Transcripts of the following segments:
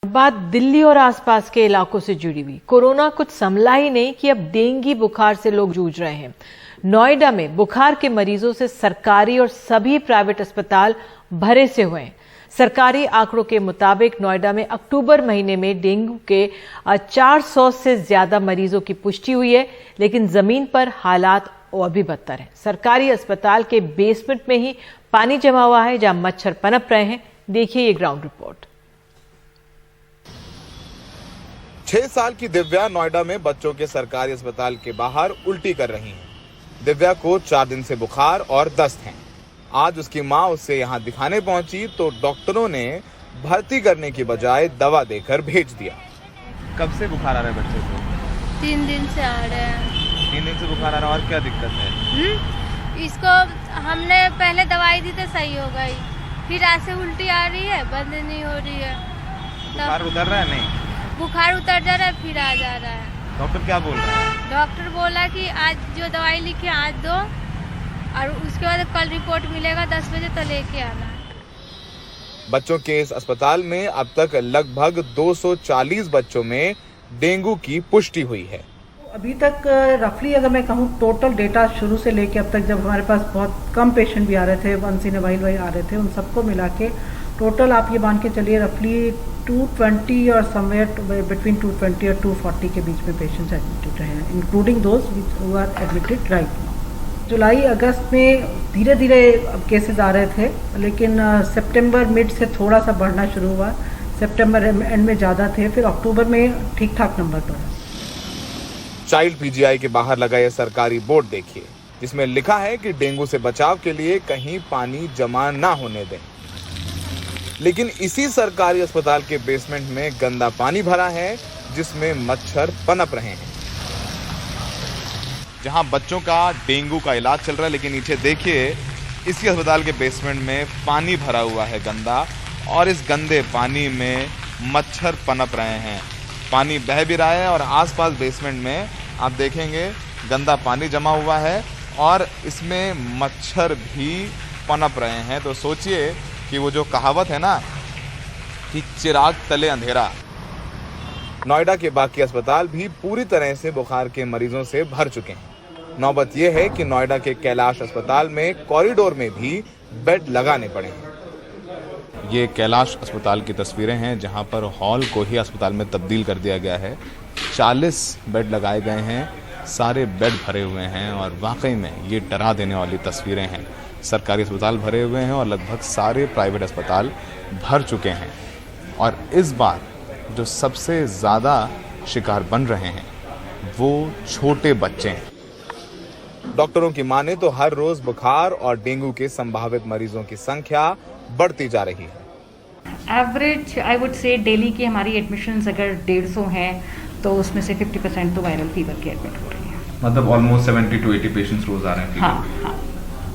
बात दिल्ली और आसपास के इलाकों से जुड़ी हुई। कोरोना कुछ संभला ही नहीं कि अब डेंगू बुखार से लोग जूझ रहे हैं। नोएडा में बुखार के मरीजों से सरकारी और सभी प्राइवेट अस्पताल भरे से हुए हैं। सरकारी आंकड़ों के मुताबिक नोएडा में अक्टूबर महीने में डेंगू के 400 से ज्यादा मरीजों की पुष्टि हुई है, लेकिन जमीन पर हालात और भी बदतर है। सरकारी अस्पताल के बेसमेंट में ही पानी जमा हुआ है, जहां मच्छर पनप रहे हैं। देखिए ये ग्राउंड रिपोर्ट। 6 साल की दिव्या नोएडा में बच्चों के सरकारी अस्पताल के बाहर उल्टी कर रही है। दिव्या को 4 दिन से बुखार और दस्त है। आज उसकी मां उससे यहां दिखाने पहुंची तो डॉक्टरों ने भर्ती करने की बजाय दवा देकर भेज दिया। कब से बुखार आ रहा है बच्चे को? 3 दिन से आ रहे हैं। 3 दिन से बुखार आ रहा है। और क्या दिक्कत है? इसको हमने पहले दवाई दी तो सही हो गई, फिर आज से उल्टी आ रही है, बंद नहीं हो रही है। बुखार उतर रहा है? नहीं, बुखार उतर जा रहा है, फिर आ जा रहा है। डॉक्टर क्या बोल रहा है? डॉक्टर बोला कि आज जो दवाई लिखी आज दो और उसके बाद कल रिपोर्ट मिलेगा 10 बजे तो लेके आना। बच्चों के इस अस्पताल में अब तक लगभग 240 बच्चों में डेंगू की पुष्टि हुई है। अभी तक रफली अगर मैं कहूँ टोटल डेटा शुरू से लेके अब तक, जब हमारे पास बहुत कम पेशेंट भी आ रहे थे, वंस इन अ वाइल आ रहे थे, उन सबको मिला के टोटल आप ये मान के चलिए रफली 220 और समवेयर बिटवीन 220 और 240 के बीच में पेशेंट्स एडमिटेड रहे हैं, including those who are admitted right now. जुलाई अगस्त में धीरे धीरे केसेस आ रहे थे, लेकिन सितंबर मिड से थोड़ा सा बढ़ना शुरू हुआ। सितंबर एंड में ज़्यादा थे, फिर अक्टूबर में ठीक ठाक नंबर पर। चाइल्ड पीजीआई के बाहर लगा यह सरकारी बोर्ड देखिए, जिसमें लिखा है कि डेंगू से बचाव के लिए कहीं पानी जमा ना होने दें। लेकिन इसी सरकारी अस्पताल के बेसमेंट में गंदा पानी भरा है, जिसमें मच्छर पनप रहे हैं। जहां बच्चों का डेंगू का इलाज चल रहा है, लेकिन नीचे देखिए इसी अस्पताल के बेसमेंट में पानी भरा हुआ है गंदा, और इस गंदे पानी में मच्छर पनप रहे हैं। पानी बह भी रहा है और आसपास बेसमेंट में आप देखेंगे गंदा पानी जमा हुआ है और इसमें मच्छर भी पनप रहे हैं। तो सोचिए कि वो जो कहावत है ना कि चिराग तले अंधेरा। नोएडा के बाकी अस्पताल भी पूरी तरह से बुखार के मरीजों से भर चुके हैं। नौबत यह है कि नोएडा के कैलाश अस्पताल में कॉरिडोर में भी बेड लगाने पड़े हैं। ये कैलाश अस्पताल की तस्वीरें हैं, जहां पर हॉल को ही अस्पताल में तब्दील कर दिया गया है। 40 बेड लगाए गए हैं, सारे बेड भरे हुए हैं और वाकई में ये डरा देने वाली तस्वीरें हैं। सरकारी अस्पताल भरे हुए हैं और लगभग सारे प्राइवेट अस्पताल भर चुके हैं। और इस बार जो सबसे ज़्यादा शिकार बन रहे हैं वो छोटे बच्चे हैं। डॉक्टरों की माने तो हर रोज बुखार और डेंगू के संभावित मरीजों की संख्या बढ़ती जा रही है। Average I would say daily की हमारी एडमिशन्स अगर 150 हैं तो उसमें से 50% तो वायरल फीवर की एडमिट हो रही है। मतलब ऑलमोस्ट 70 to 80 पेशेंट्स रोज आ रहे हैं। हाँ।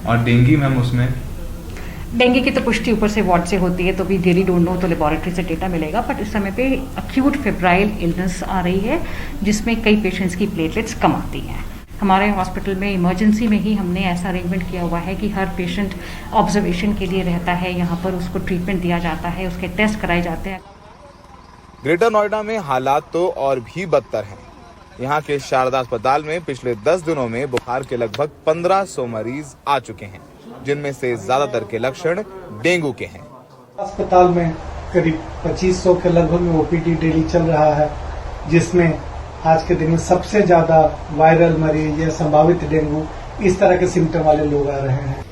और डेंगू मैम, उसमें डेंगू की तो पुष्टि ऊपर से वार्ड से होती है, तो भी रियली डोंट नो, तो लेबोरेटरी से डेटा मिलेगा। बट इस समय पे अक्यूट फेब्राइल इलनेस आ रही है, जिसमें कई पेशेंट्स की प्लेटलेट्स कम आती हैं। हमारे हॉस्पिटल में इमरजेंसी में ही हमने ऐसा अरेंजमेंट किया हुआ है कि हर पेशेंट ऑब्जर्वेशन के लिए रहता है, यहाँ पर उसको ट्रीटमेंट दिया जाता है, उसके टेस्ट कराए जाते हैं। ग्रेटर नोएडा में हालात तो और भी बदतर हैं। यहाँ के शारदा अस्पताल में पिछले 10 दिनों में बुखार के लगभग 1500 मरीज आ चुके हैं, जिनमें से ज्यादातर के लक्षण डेंगू के हैं। अस्पताल में करीब 2500 के लगभग में ओपीडी डेली चल रहा है, जिसमें आज के दिन में सबसे ज्यादा वायरल मरीज या संभावित डेंगू इस तरह के सिम्टम वाले लोग आ रहे हैं।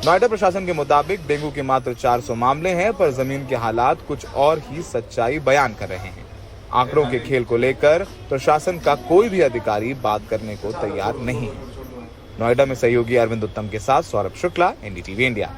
नोएडा प्रशासन के मुताबिक डेंगू के मात्र 400 मामले हैं, पर जमीन के हालात कुछ और ही सच्चाई बयान कर रहे हैं। आंकड़ों के खेल को लेकर प्रशासन का कोई भी अधिकारी बात करने को तैयार नहीं है। नोएडा में सहयोगी अरविंद उत्तम के साथ सौरभ शुक्ला, एनडीटीवी इंडिया।